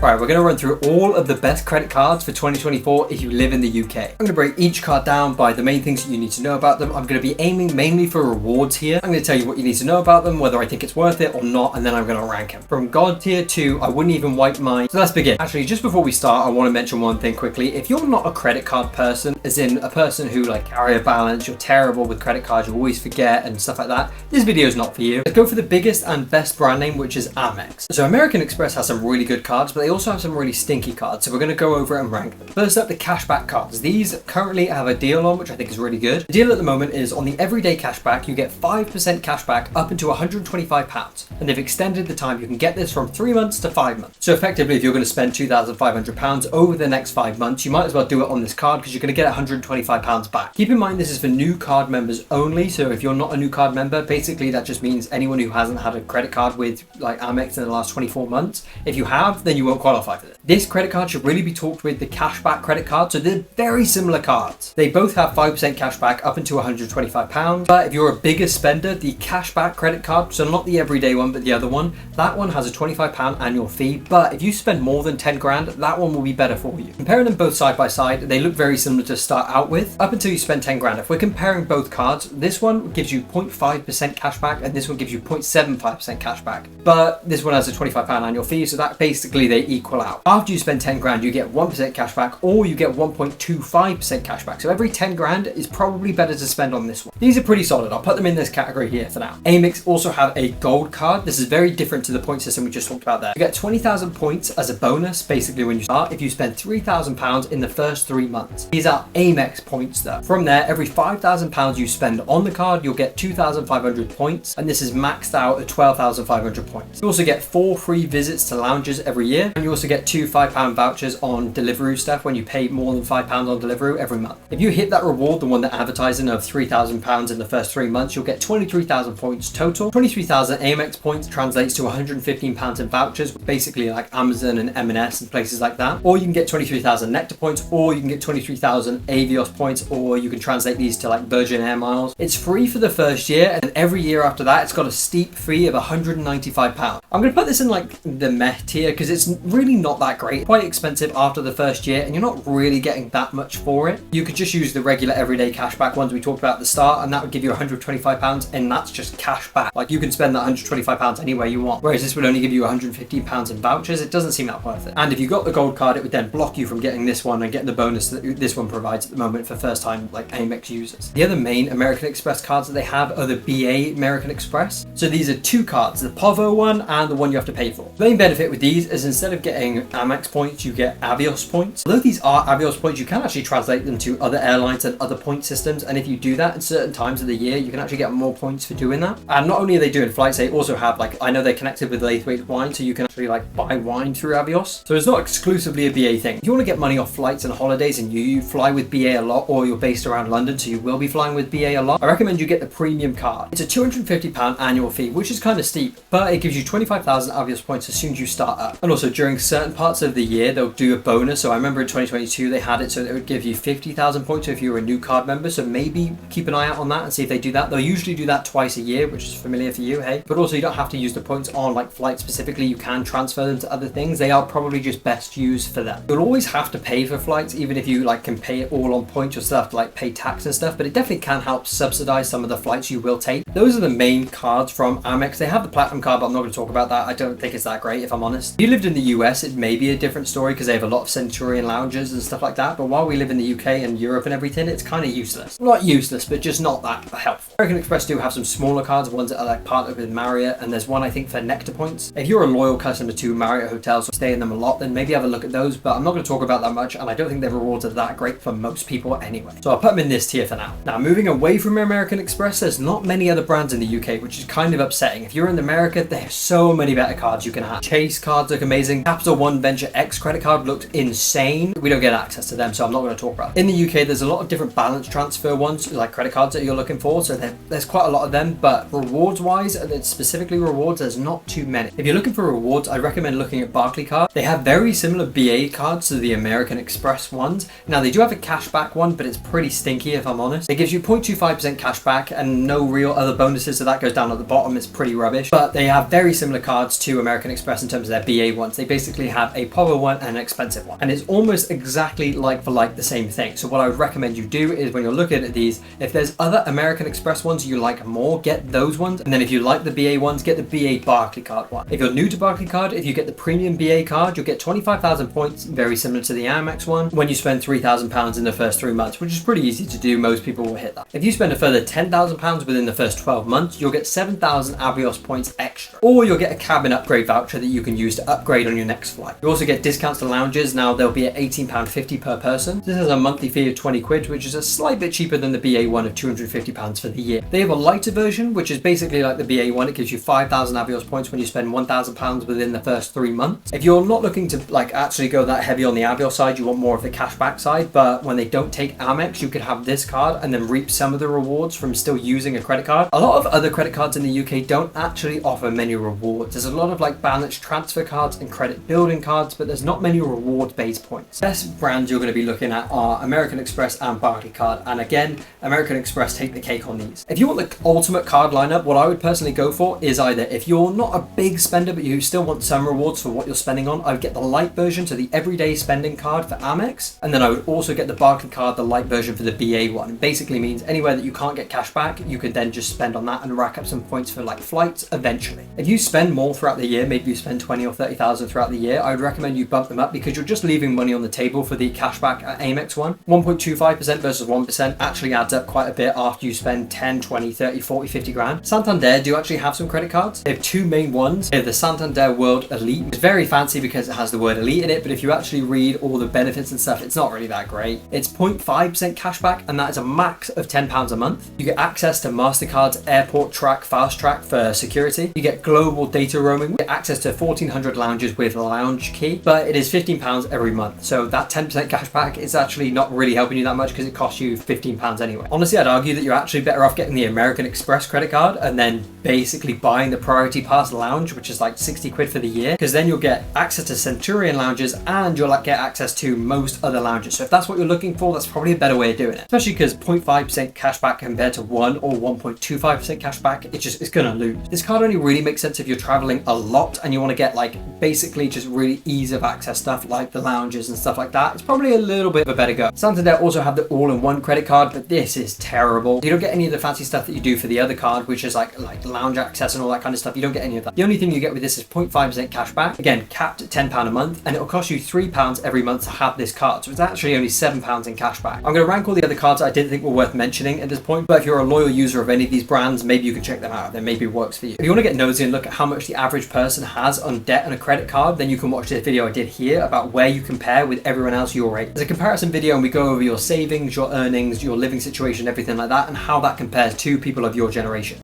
Right, we're going to run through all of the best credit cards for 2024 if you live in the UK. I'm going to break each card down by the main things you need to know about them. I'm going to be aiming mainly for rewards here. I'm going to tell you what you need to know about them, whether I think it's worth it or not, and then I'm going to rank them. From God tier to I wouldn't even wipe mine. So let's begin. Actually, just before we start, I want to mention one thing quickly. If you're not a credit card person, as in a person who like carry a balance, you're terrible with credit cards, you always forget and stuff like that, this video is not for you. Let's go for the biggest and best brand name, which is Amex. So American Express has some really good cards, but they also have some really stinky cards, so we're going to go over and rank them. First up, the cashback cards. These currently have a deal on, which I think is really good. The deal at the moment is on the everyday cashback, you get 5% cashback up into £125, and they've extended the time you can get this from 3 months to 5 months. So effectively, if you're going to spend £2,500 over the next 5 months, you might as well do it on this card because you're going to get £125 back. Keep in mind this is for new card members only, so if you're not a new card member, basically that just means anyone who hasn't had a credit card with like Amex in the last 24 months. If you have, then you won't qualify for this. This credit card should really be talked with the cashback credit card, so they're very similar cards. They both have 5% cashback up into £125, but if you're a bigger spender, the cashback credit card, so not the everyday one, but the other one, that one has a £25 annual fee, but if you spend more than 10 grand, that one will be better for you. Comparing them both side by side, they look very similar to start out with, up until you spend 10 grand. If we're comparing both cards, this one gives you 0.5% cashback, and this one gives you 0.75% cashback, but this one has a £25 annual fee, so that basically they equal out. After you spend 10 grand, you get 1% cashback, or you get 1.25% cashback. So every 10 grand is probably better to spend on this one. These are pretty solid. I'll put them in this category here for now. Amex also have a gold card. This is very different to the point system we just talked about there. You get 20,000 points as a bonus, basically when you start, if you spend £3,000 in the first 3 months. These are Amex points though. From there, every £5,000 you spend on the card, you'll get 2,500 points, and this is maxed out at 12,500 points. You also get 4 free visits to lounges every year, and you also get 2 £5 vouchers on Deliveroo stuff when you pay more than £5 on Deliveroo every month. If you hit that reward, the one that advertising of £3,000 in the first 3 months, you'll get 23,000 points total. 23,000 Amex points translates to £115 in vouchers, basically like Amazon and M&S and places like that. Or you can get 23,000 Nectar points, or you can get 23,000 Avios points, or you can translate these to like Virgin Air miles. It's free for the first year, and every year after that, it's got a steep fee of £195. I'm going to put this in like the meh tier because it's really not that great. Quite expensive after the first year, and you're not really getting that much for it. You could just use the regular everyday cashback ones we talked about at the start, and that would give you £125, and that's just cash back. Like you can spend that £125 anywhere you want, whereas this would only give you £115 in vouchers. It doesn't seem that worth it. And if you got the gold card, it would then block you from getting this one and getting the bonus that this one provides at the moment for first time like Amex users. The other main American Express cards that they have are the BA American Express. So these are 2 cards, the POVO one and the one you have to pay for. The main benefit with these is instead of getting Amex points, you get Avios points. Although these are Avios points, you can actually translate them to other airlines and other point systems, and if you do that in certain times of the year, you can actually get more points for doing that. And not only are they doing flights, they also have like, I know they're connected with Laithwaite Wine, so you can actually like buy wine through Avios. So it's not exclusively a BA thing. If you want to get money off flights and holidays and you fly with BA a lot, or you're based around London, so you will be flying with BA a lot, I recommend you get the premium card. It's a £250 annual fee, which is kind of steep, but it gives you 25,000 Avios points as soon as you start up. And also during certain parts of the year, they'll do a bonus. So I remember in 2022, they had it so that it would give you 50,000 points if you were a new card member. So maybe keep an eye out on that and see if they do that. They'll usually do that twice a year, which is familiar for you, hey? But also you don't have to use the points on like flights specifically. You can transfer them to other things. They are probably just best used for them. You'll always have to pay for flights, even if you like can pay it all on points. You'll still have to like pay tax and stuff, but it definitely can help subsidize some of the flights you will take. Those are the main cards from Amex. They have the platinum card, but I'm not going to talk about that. I don't think it's that great, if I'm honest. If you lived in the US, it may be a different story because they have a lot of Centurion lounges and stuff like that. But while we live in the UK and Europe and everything, it's kind of useless. Not useless, but just not that helpful. American Express do have some smaller cards, ones that are like partnered with Marriott, and there's one I think for Nectar points. If you're a loyal customer to Marriott hotels, stay in them a lot, then maybe have a look at those, but I'm not going to talk about that much, and I don't think their rewards are that great for most people anyway. So I'll put them in this tier for now. Now, moving away from American Express, there's not many other brands in the UK, which is kind of upsetting. If you're in America, there's so many better cards you can have. Chase cards look amazing. Capital One Venture X credit card looks insane. We don't get access to them, so I'm not going to talk about it. In the UK, there's a lot of different balance transfer ones, like credit cards that you're looking for, so there's quite a lot of them, but rewards-wise, and it's specifically rewards, there's not too many. If you're looking for rewards, I recommend looking at Barclaycard. They have very similar BA cards to the American Express ones. Now, they do have a cashback one, but it's pretty stinky, if I'm honest. It gives you 0.25% cashback and no real other bonuses, so that goes down at the bottom. It's pretty rubbish, but they have very similar cards to American Express in terms of their BA ones. They basically have a popular one and an expensive one. And it's almost exactly like for like the same thing. So what I would recommend you do is when you're looking at these, if there's other American Express ones you like more, get those ones. And then if you like the BA ones, get the BA Barclaycard one. If you're new to Barclaycard, if you get the premium BA card, you'll get 25,000 points, very similar to the Amex one, when you spend £3,000 in the first 3 months, which is pretty easy to do. Most people will hit that. If you spend a further £10,000 within the first 12 months, you'll get 7,000 Avios points extra. Or you'll get a cabin upgrade voucher that you can use to upgrade on your next flight. You also get discounts to lounges. Now they'll be at £18.50 per person. This has a monthly fee of 20 quid, which is a slight bit cheaper than the BA one of £250 for the year. They have a lighter version, which is basically like the BA one. It gives you 5,000 Avios points when you spend £1,000 within the first 3 months. If you're not looking to like actually go that heavy on the Avios side, you want more of the cashback side, but when they don't take Amex, you could have this card and then reap some of the rewards from still using a credit card. A lot of other credit cards in the UK don't actually offer many rewards. There's a lot of like balance transfer cards and credit building cards, but there's not many reward based points. Best brands you're going to be looking at are American Express and Barclaycard, and again, American Express take the cake on these. If you want the ultimate card lineup, what I would personally go for is either, if you're not a big spender but you still want some rewards for what you're spending on, I would get the light version, so the everyday spending card for Amex, and then I would also get the Barclaycard, the light version for the BA one. It basically means anywhere that you can't get cash back, you could then just spend on that and rack up some points for like flights eventually. If you spend more throughout the year, maybe you spend 20 or 30,000 throughout the year, I would recommend you bump them up, because you're just leaving money on the table for the cashback at Amex one. 1.25% versus 1% actually adds up quite a bit after you spend 10, 20, 30, 40, 50 grand. Santander do actually have some credit cards. They have two main ones. They have the Santander World Elite. It's very fancy because it has the word elite in it, but if you actually read all the benefits and stuff, it's not really that great. It's 0.5% cashback, and that is a max of £10 a month. You get access to MasterCard's Airport Track Fast Track for security. You get global data roaming. You get access to 1,400 lounges with lounge key, but it is £15 every month. So that 10% cashback is actually not really helping you that much because it costs you £15 anyway. Honestly, I'd argue that you're actually better off getting the American Express credit card and then basically buying the Priority Pass lounge, which is like 60 quid for the year, because then you'll get access to Centurion lounges and you'll like get access to most other lounges. So if that's what you're looking for, that's probably a better way of doing it, especially because 0.5% cashback compared to 1 or 1.25% cashback, it's gonna lose. This card only really makes sense if you're traveling a lot and you want to get like basically just really ease of access stuff like the lounges and stuff like that. It's probably a little bit of a better go. Santander also have the all-in-one credit card, but this is terrible. You don't get any of the fancy stuff that you do for the other card, which is like lounge access and all that kind of stuff. You don't get any of that. The only thing you get with this is 0.5% cashback, again capped at £10 a month, and it'll cost you £3 every month to have this card, so it's actually only £7 in cashback. I'm going to rank all the other cards I didn't think were worth mentioning at this point, but if you're a loyal user of any of these brands, maybe you can check them out. Then maybe it works for you. If you want to get nosy and look at how much the average person has on debt on a credit card, then you can watch this video I did here about where you compare with everyone else your age. There's a comparison video and we go over your savings, your earnings, your living situation, everything like that, and how that compares to people of your generation.